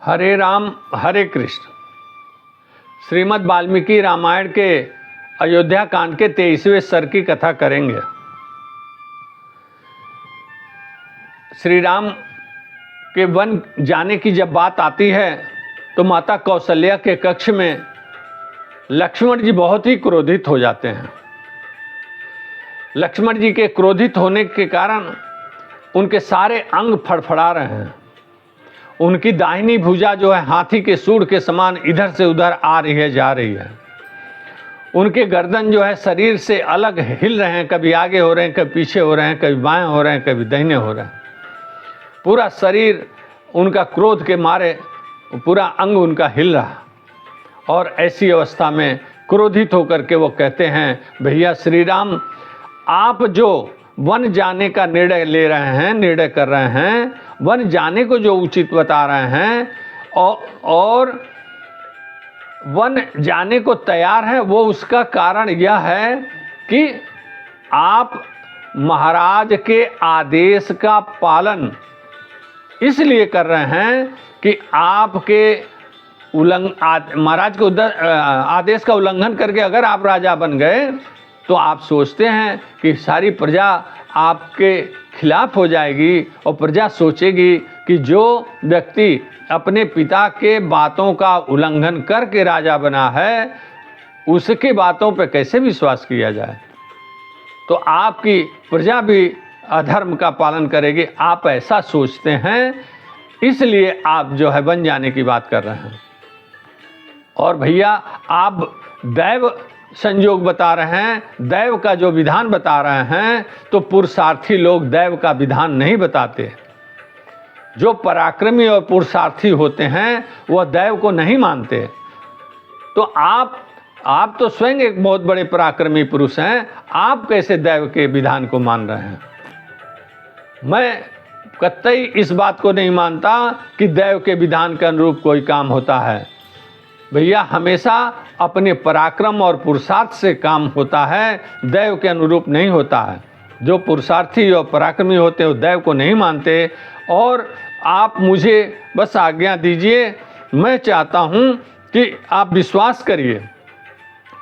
हरे राम हरे कृष्ण। श्रीमद् वाल्मीकि रामायण के अयोध्या कांड के 23वें सर की कथा करेंगे। श्री राम के वन जाने की जब बात आती है तो माता कौशल्या के कक्ष में लक्ष्मण जी बहुत ही क्रोधित हो जाते हैं। लक्ष्मण जी के क्रोधित होने के कारण उनके सारे अंग फड़फड़ा रहे हैं। उनकी दाहिनी भुजा जो है हाथी के सूंड के समान इधर से उधर आ रही है, जा रही है। उनके गर्दन जो है शरीर से अलग हिल रहे हैं, कभी आगे हो रहे हैं, कभी पीछे हो रहे हैं, कभी बाएं हो रहे हैं, कभी दाहिने हो रहे हैं। पूरा शरीर उनका क्रोध के मारे पूरा अंग उनका हिल रहा। और ऐसी अवस्था में क्रोधित होकर के वो कहते हैं, भैया श्री राम, आप जो वन जाने का निर्णय ले रहे हैं, निर्णय कर रहे हैं, वन जाने को जो उचित बता रहे हैं और वन जाने को तैयार हैं, वो उसका कारण यह है कि आप महाराज के आदेश का पालन इसलिए कर रहे हैं कि आपके महाराज के आदेश का उल्लंघन करके अगर आप राजा बन गए तो आप सोचते हैं कि सारी प्रजा आपके खिलाफ हो जाएगी और प्रजा सोचेगी कि जो व्यक्ति अपने पिता के बातों का उल्लंघन करके राजा बना है उसके बातों पर कैसे विश्वास किया जाए। तो आपकी प्रजा भी अधर्म का पालन करेगी। आप ऐसा सोचते हैं, इसलिए आप जो है बन जाने की बात कर रहे हैं। और भैया आप दैव संयोग बता रहे हैं, दैव का जो विधान बता रहे हैं, तो पुरुषार्थी लोग दैव का विधान नहीं बताते। जो पराक्रमी और पुरुषार्थी होते हैं वह दैव को नहीं मानते। तो आप तो स्वयं एक बहुत बड़े पराक्रमी पुरुष हैं, आप कैसे दैव के विधान को मान रहे हैं। मैं कतई इस बात को नहीं मानता कि दैव के विधान के अनुरूप कोई काम होता है। भैया हमेशा अपने पराक्रम और पुरुषार्थ से काम होता है, दैव के अनुरूप नहीं होता है। जो पुरुषार्थी और पराक्रमी होते हैं वो दैव को नहीं मानते। और आप मुझे बस आज्ञा दीजिए, मैं चाहता हूँ कि आप विश्वास करिए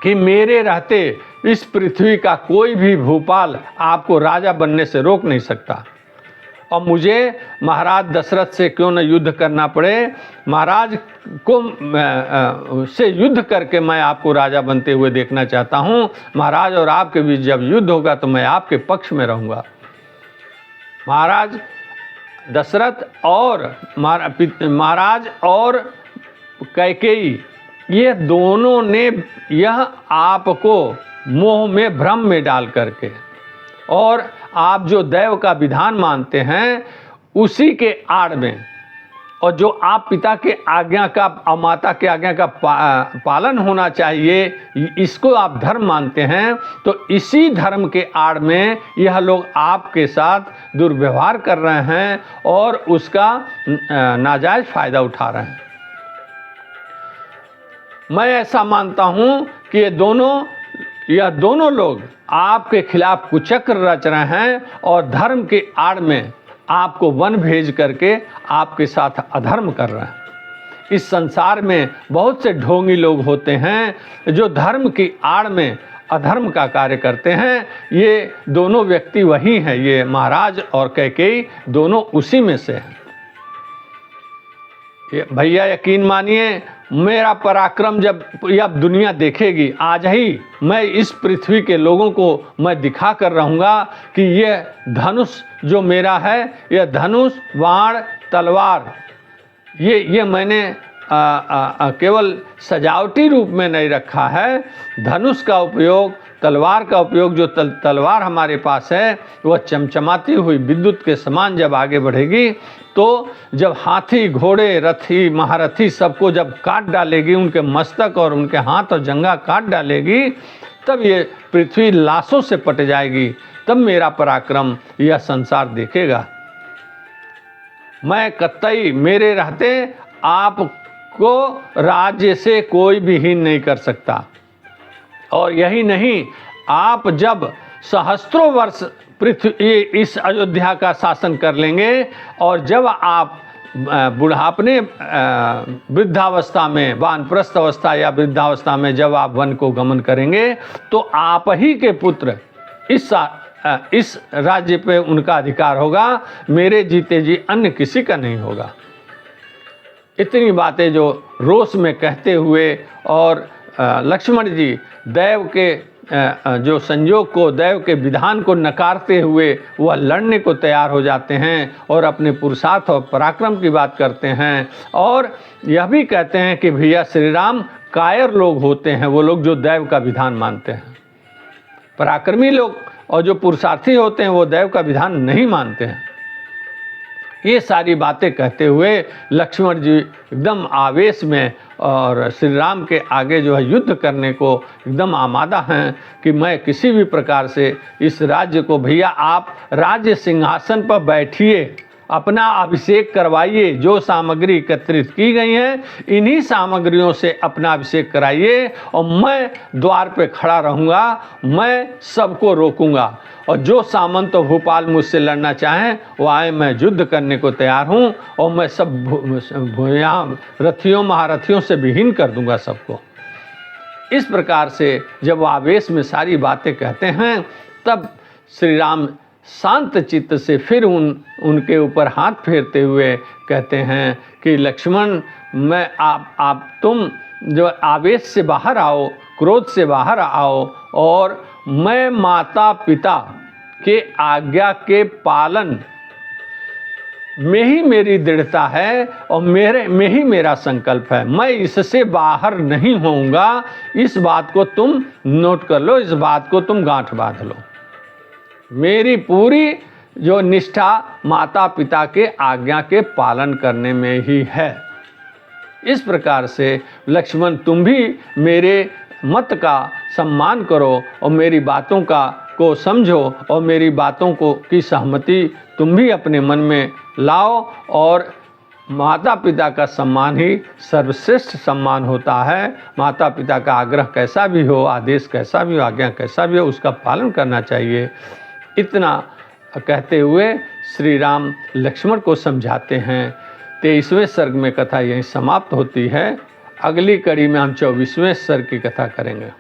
कि मेरे रहते इस पृथ्वी का कोई भी भूपाल आपको राजा बनने से रोक नहीं सकता। और मुझे महाराज दशरथ से क्यों न युद्ध करना पड़े, महाराज को से युद्ध करके मैं आपको राजा बनते हुए देखना चाहता हूँ। महाराज और आपके बीच जब युद्ध होगा तो मैं आपके पक्ष में रहूँगा। महाराज दशरथ और महाराज और कैकेयी, ये दोनों ने यह आपको मोह में भ्रम में डाल करके और आप जो दैव का विधान मानते हैं उसी के आड़ में, और जो आप पिता के आज्ञा का और माता के आज्ञा का पालन होना चाहिए, इसको आप धर्म मानते हैं। तो इसी धर्म के आड़ में यह लोग आपके साथ दुर्व्यवहार कर रहे हैं और उसका नाजायज फायदा उठा रहे हैं। मैं ऐसा मानता हूँ कि यह दोनों लोग आपके खिलाफ कुचक्र रच रहे हैं और धर्म के आड़ में आपको वन भेज करके आपके साथ अधर्म कर रहे हैं। इस संसार में बहुत से ढोंगी लोग होते हैं जो धर्म की आड़ में अधर्म का कार्य करते हैं। ये दोनों व्यक्ति वही हैं, ये महाराज और कैकेयी दोनों उसी में से हैं। भैया यकीन मानिए, मेरा पराक्रम जब यह दुनिया देखेगी, आज ही मैं इस पृथ्वी के लोगों को मैं दिखा कर रहूँगा कि यह धनुष जो मेरा है, यह धनुष बाण तलवार ये मैंने केवल सजावटी रूप में नहीं रखा है। धनुष का उपयोग, तलवार का उपयोग, जो तलवार हमारे पास है वह चमचमाती हुई विद्युत के समान जब आगे बढ़ेगी तो जब हाथी घोड़े रथी महारथी सबको जब काट डालेगी, उनके मस्तक और उनके हाथ और जंघा काट डालेगी, तब ये पृथ्वी लाशों से पट जाएगी। तब मेरा पराक्रम यह संसार देखेगा। मैं कतई मेरे रहते आपको राज्य से कोई भी हीन नहीं कर सकता। और यही नहीं, आप जब सहस्त्रों वर्ष पृथ्वी इस अयोध्या का शासन कर लेंगे और जब आप बुढ़ापने वृद्धावस्था में, वानप्रस्थ अवस्था या वृद्धावस्था में जब आप वन को गमन करेंगे तो आप ही के पुत्र इस राज्य पे उनका अधिकार होगा, मेरे जीते जी अन्य किसी का नहीं होगा। इतनी बातें जो रोष में कहते हुए और लक्ष्मण जी दैव के जो संयोग को, दैव के विधान को नकारते हुए वह लड़ने को तैयार हो जाते हैं और अपने पुरुषार्थ और पराक्रम की बात करते हैं। और यह भी कहते हैं कि भैया श्री राम कायर लोग होते हैं, वो लोग जो दैव का विधान मानते हैं। पराक्रमी लोग और जो पुरुषार्थी होते हैं वो दैव का विधान नहीं मानते हैं। ये सारी बातें कहते हुए लक्ष्मण जी एकदम आवेश में और श्री राम के आगे जो है युद्ध करने को एकदम आमादा हैं कि मैं किसी भी प्रकार से इस राज्य को, भैया आप राज्य सिंहासन पर बैठिए, अपना अभिषेक करवाइए, जो सामग्री एकत्रित की गई हैं इन्हीं सामग्रियों से अपना अभिषेक कराइए और मैं द्वार पे खड़ा रहूँगा, मैं सबको रोकूंगा और जो सामंत और भूपाल मुझसे लड़ना चाहें वो आए, मैं युद्ध करने को तैयार हूँ और मैं सब यहाँ रथियों महारथियों से विहीन कर दूंगा सबको। इस प्रकार से जब वो आवेश में सारी बातें कहते हैं तब श्री राम शांत चित्त से फिर उनके ऊपर हाथ फेरते हुए कहते हैं कि लक्ष्मण, मैं तुम जो आवेश से बाहर आओ, क्रोध से बाहर आओ और मैं माता पिता के आज्ञा के पालन में ही मेरी दृढ़ता है और मेरे में ही मेरा संकल्प है, मैं इससे बाहर नहीं होऊंगा। इस बात को तुम नोट कर लो, इस बात को तुम गांठ बांध लो। मेरी पूरी जो निष्ठा माता पिता के आज्ञा के पालन करने में ही है। इस प्रकार से लक्ष्मण तुम भी मेरे मत का सम्मान करो और मेरी बातों को समझो और मेरी बातों की सहमति तुम भी अपने मन में लाओ। और माता पिता का सम्मान ही सर्वश्रेष्ठ सम्मान होता है। माता पिता का आग्रह कैसा भी हो, आदेश कैसा भी हो, आज्ञा कैसा भी हो, उसका पालन करना चाहिए। इतना कहते हुए श्री राम लक्ष्मण को समझाते हैं। 23वें सर्ग में कथा यहीं समाप्त होती है। अगली कड़ी में हम 24वें सर्ग की कथा करेंगे।